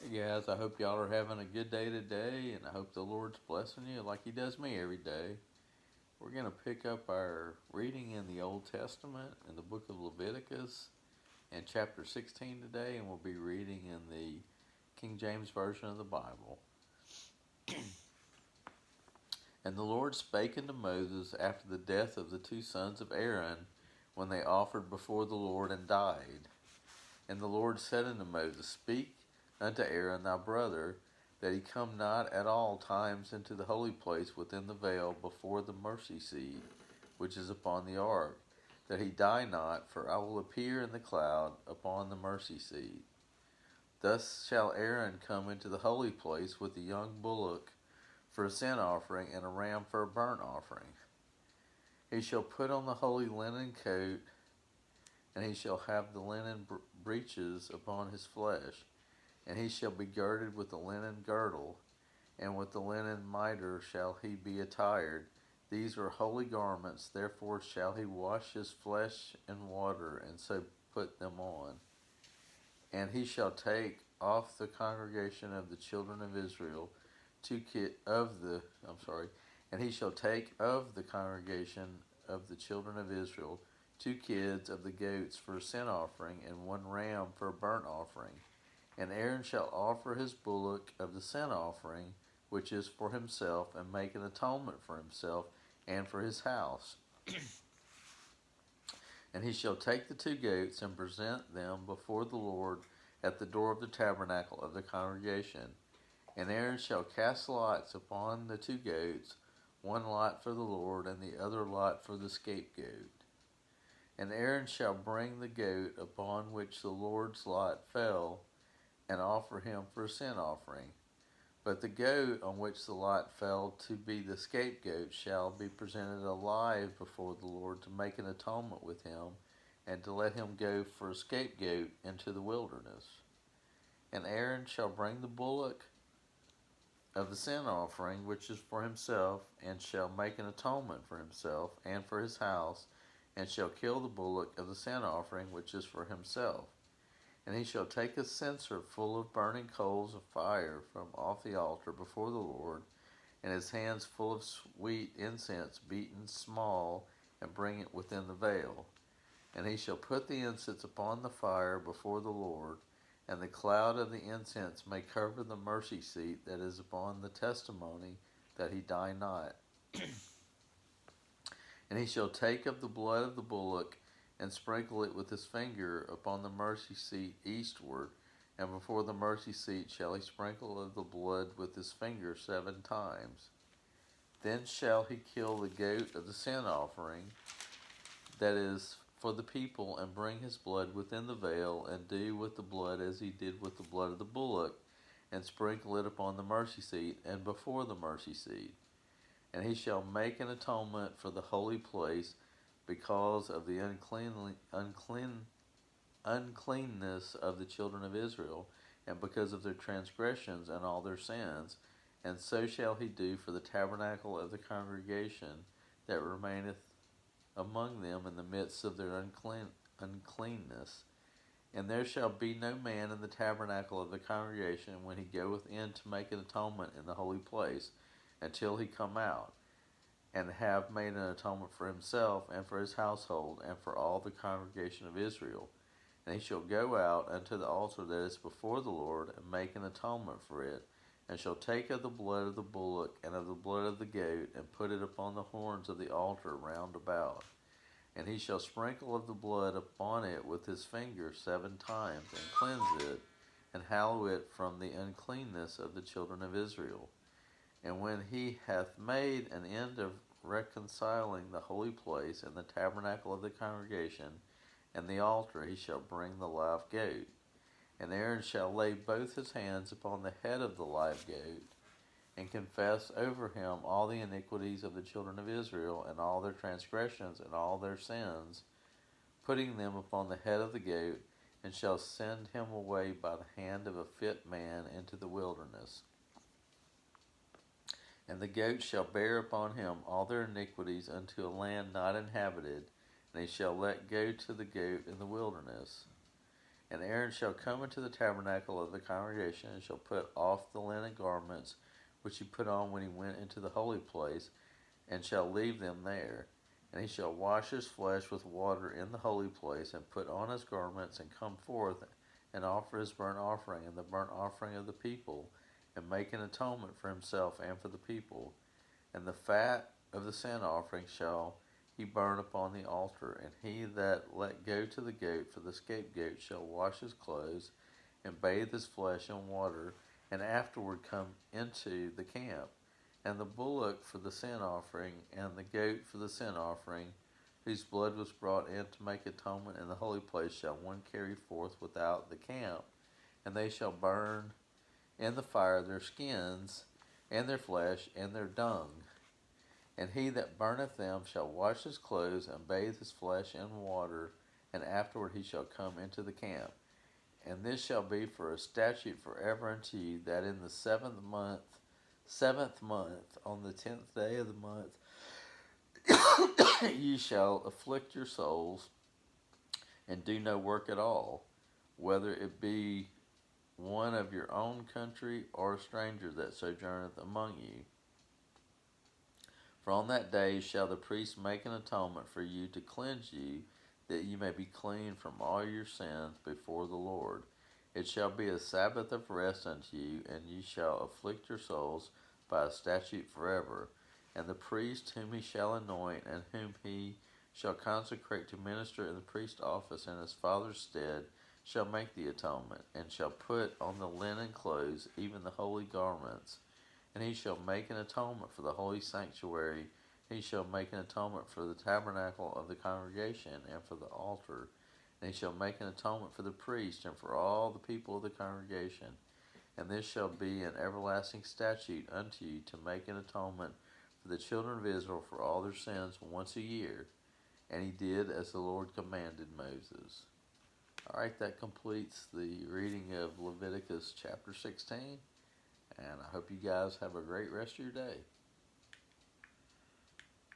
Hey guys, I hope y'all are having a good day today, and I hope the Lord's blessing you like He does me every day. We're going to pick up our reading in the Old Testament in the book of Leviticus and chapter 16 today, and we'll be reading in the King James Version of the Bible. And the Lord spake unto Moses after the death of the two sons of Aaron, when they offered before the Lord and died. And the Lord said unto Moses, Speak unto Aaron thy brother, that he come not at all times into the holy place within the veil before the mercy seat, which is upon the ark, that he die not, for I will appear in the cloud upon the mercy seat. Thus shall Aaron come into the holy place with a young bullock for a sin offering, and a ram for a burnt offering. He shall put on the holy linen coat, and he shall have the linen breeches upon his flesh, and he shall be girded with the linen girdle, and with the linen mitre shall he be attired. These are holy garments, therefore shall he wash his flesh in water, and so put them on. And he shall take off the congregation of the children of Israel and he shall take of the congregation of the children of Israel 2 kids of the goats for a sin offering, and 1 ram for a burnt offering. And Aaron shall offer his bullock of the sin offering, which is for himself, and make an atonement for himself and for his house. And he shall take the 2 goats and present them before the Lord at the door of the tabernacle of the congregation. And Aaron shall cast lots upon the 2 goats, 1 lot for the Lord, and the other lot for the scapegoat. And Aaron shall bring the goat upon which the Lord's lot fell, and offer him for a sin offering. But the goat on which the lot fell to be the scapegoat shall be presented alive before the Lord, to make an atonement with him, and to let him go for a scapegoat into the wilderness. And Aaron shall bring the bullock of the sin offering, which is for himself, and shall make an atonement for himself and for his house, and shall kill the bullock of the sin offering, which is for himself. And he shall take a censer full of burning coals of fire from off the altar before the Lord, and his hands full of sweet incense beaten small, and bring it within the veil. And he shall put the incense upon the fire before the Lord, and the cloud of the incense may cover the mercy seat that is upon the testimony, that he die not. And he shall take of the blood of the bullock, and sprinkle it with his finger upon the mercy seat eastward, and before the mercy seat shall he sprinkle of the blood with his finger 7 times. Then shall he kill the goat of the sin offering, that is for the people, and bring his blood within the veil, and do with the blood as he did with the blood of the bullock, and sprinkle it upon the mercy seat, and before the mercy seat. And he shall make an atonement for the holy place, because of the uncleanness of the children of Israel, and because of their transgressions and all their sins. And so shall he do for the tabernacle of the congregation that remaineth among them in the midst of their uncleanness. And there shall be no man in the tabernacle of the congregation when he goeth in to make an atonement in the holy place, until he come out, and have made an atonement for himself, and for his household, and for all the congregation of Israel. And he shall go out unto the altar that is before the Lord, and make an atonement for it, and shall take of the blood of the bullock, and of the blood of the goat, and put it upon the horns of the altar round about. And he shall sprinkle of the blood upon it with his finger 7 times, and cleanse it, and hallow it from the uncleanness of the children of Israel. And when he hath made an end of reconciling the holy place, and the tabernacle of the congregation, and the altar, he shall bring the live goat. And Aaron shall lay both his hands upon the head of the live goat, and confess over him all the iniquities of the children of Israel, and all their transgressions, and all their sins, putting them upon the head of the goat, and shall send him away by the hand of a fit man into the wilderness. And the goat shall bear upon him all their iniquities unto a land not inhabited, and he shall let go to the goat in the wilderness. And Aaron shall come into the tabernacle of the congregation, and shall put off the linen garments which he put on when he went into the holy place, and shall leave them there. And he shall wash his flesh with water in the holy place, and put on his garments, and come forth, and offer his burnt offering, and the burnt offering of the people, and make an atonement for himself and for the people. And the fat of the sin offering shall he burn upon the altar. And he that let go to the goat for the scapegoat shall wash his clothes, and bathe his flesh in water, and afterward come into the camp. And the bullock for the sin offering, and the goat for the sin offering, whose blood was brought in to make atonement in the holy place, shall one carry forth without the camp. And they shall burn in the fire their skins, and their flesh, and their dung. And he that burneth them shall wash his clothes, and bathe his flesh in water, and afterward he shall come into the camp. And this shall be for a statute forever unto you, that in the seventh month, on the 10th day of the month, ye shall afflict your souls, and do no work at all, whether it be one of your own country, or a stranger that sojourneth among you. For on that day shall the priest make an atonement for you to cleanse you, that ye may be clean from all your sins before the Lord. It shall be a Sabbath of rest unto you, and ye shall afflict your souls by a statute forever. And the priest whom he shall anoint, and whom he shall consecrate to minister in the priest's office in his father's stead, shall make the atonement, and shall put on the linen clothes, even the holy garments. And he shall make an atonement for the holy sanctuary. He shall make an atonement for the tabernacle of the congregation, and for the altar. And he shall make an atonement for the priest, and for all the people of the congregation. And this shall be an everlasting statute unto you, to make an atonement for the children of Israel for all their sins once a year. And he did as the Lord commanded Moses. All right, that completes the reading of Leviticus chapter 16. And I hope you guys have a great rest of your day.